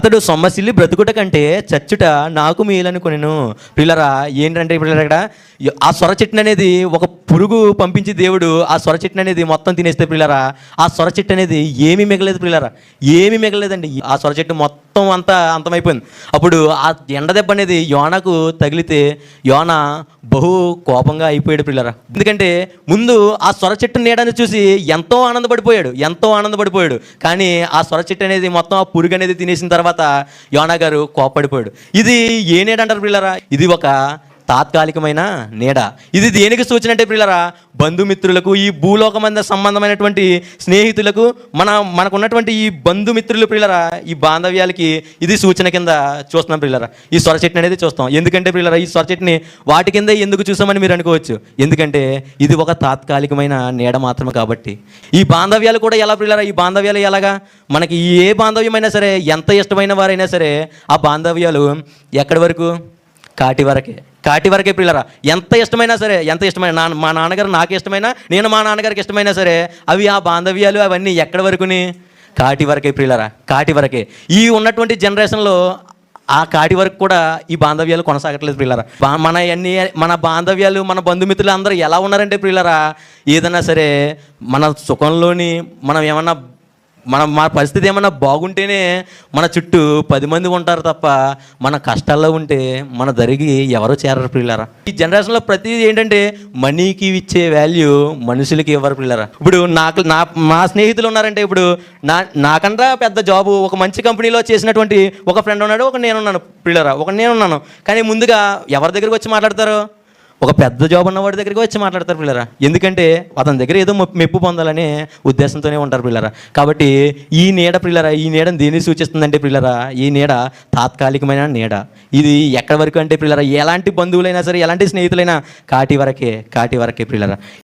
అతడు సొమ్మసిల్లి బ్రతుకుట కంటే చచ్చుట నాకు మేలని కొనెను. పిల్లరా ఏంటంటే పిల్లరా ఇక్కడ ఆ సొర చెట్టును అనేది ఒక పురుగు పంపించి దేవుడు ఆ సొర చెట్టును అనేది మొత్తం తినేస్తే పిల్లరా, ఆ సొర చెట్టు అనేది ఏమీ మిగలేదు పిల్లరా, ఏమీ మిగలేదండి. ఆ సొర చెట్టు మొత్తం అంతా అంతమైపోయింది. అప్పుడు ఆ ఎండ దెబ్బ అనేది యోనాకు తగిలితే యోనా బహు కోపంగా అయిపోయాడు పిల్లరా. ఎందుకంటే ముందు ఆ సొర చెట్టు నీడని చూసి ఎంతో ఆనందపడిపోయాడు. కానీ ఆ సొర చెట్టు అనేది మొత్తం ఆ పురుగు అనేది తినేసిన తర్వాత యోనా గారు కోపడిపోయాడు. ఇది ఏ నీడ అంటారు పిల్లరా? ఇది ఒక తాత్కాలికమైన నీడ. ఇది దేనికి సూచన అంటే పిల్లరా, బంధుమిత్రులకు, ఈ భూలోకమంద సంబంధమైనటువంటి స్నేహితులకు, మనకున్నటువంటి ఈ బంధుమిత్రులు పిల్లరా, ఈ బాంధవ్యాలకి ఇది సూచన కింద చూస్తున్నాం పిల్లరా. ఈ సొర చెట్టుని అనేది చూస్తాం. ఎందుకంటే పిల్లరా, ఈ సొర చెట్టుని వాటి కింద ఎందుకు చూసామని మీరు అనుకోవచ్చు. ఎందుకంటే ఇది ఒక తాత్కాలికమైన నీడ మాత్రమే కాబట్టి. ఈ బాంధవ్యాలు కూడా ఎలా పిల్లరా, ఈ బాంధవ్యాలు ఎలాగా, మనకి ఏ బాంధవ్యమైనా సరే, ఎంత ఇష్టమైన వారైనా సరే, ఆ బాంధవ్యాలు ఎక్కడి వరకు? కాటి వరకే పిల్లరా. ఎంత ఇష్టమైన మా నాన్నగారు నాకు ఇష్టమైనా, నేను మా నాన్నగారికి ఇష్టమైనా సరే, అవి ఆ బాంధవ్యాలు అవన్నీ ఎక్కడి వరకుని? కాటి వరకే పిల్లరా, కాటి వరకే. ఈ ఉన్నటువంటి జనరేషన్లో ఆ కాటి వరకు కూడా ఈ బాంధవ్యాలు కొనసాగట్లేదు పిల్లరా. మన బాంధవ్యాలు, మన బంధుమిత్రులు అందరూ ఎలా ఉన్నారంటే పిల్లరా, ఏదైనా సరే మన సుఖంలోని మనం ఏమన్నా మా పరిస్థితి ఏమన్నా బాగుంటేనే మన చుట్టూ 10 మంది ఉంటారు తప్ప, మన కష్టాల్లో ఉంటే మన దరికి ఎవరో చేరరు పిల్లరా. ఈ జనరేషన్లో ప్రతిదీ ఏంటంటే మనీకి ఇచ్చే వాల్యూ మనుషులకి ఇవ్వరు పిల్లరా. ఇప్పుడు మా స్నేహితులు ఉన్నారంటే, ఇప్పుడు నాకంటే పెద్ద జాబు ఒక మంచి కంపెనీలో చేసినటువంటి ఒక ఫ్రెండ్ ఉన్నాడు, నేనున్నాను పిల్లరా, నేనున్నాను. కానీ ముందుగా ఎవరి దగ్గరికి వచ్చి మాట్లాడతారు? ఒక పెద్ద జాబ్ ఉన్న వాడి దగ్గరికి వచ్చి మాట్లాడతారు పిల్లరా. ఎందుకంటే అతని దగ్గర ఏదో మెప్పు పొందాలనే ఉద్దేశంతోనే ఉంటారు పిల్లరా. కాబట్టి ఈ నీడ పిల్లరా, ఈ నీడని దేన్ని సూచిస్తుందంటే పిల్లరా, ఈ నీడ తాత్కాలికమైన నీడ. ఇది ఎక్కడి వరకు అంటే పిల్లరా, ఎలాంటి బంధువులైనా సరే, ఎలాంటి స్నేహితులైనా కాటి వరకే పిల్లరా.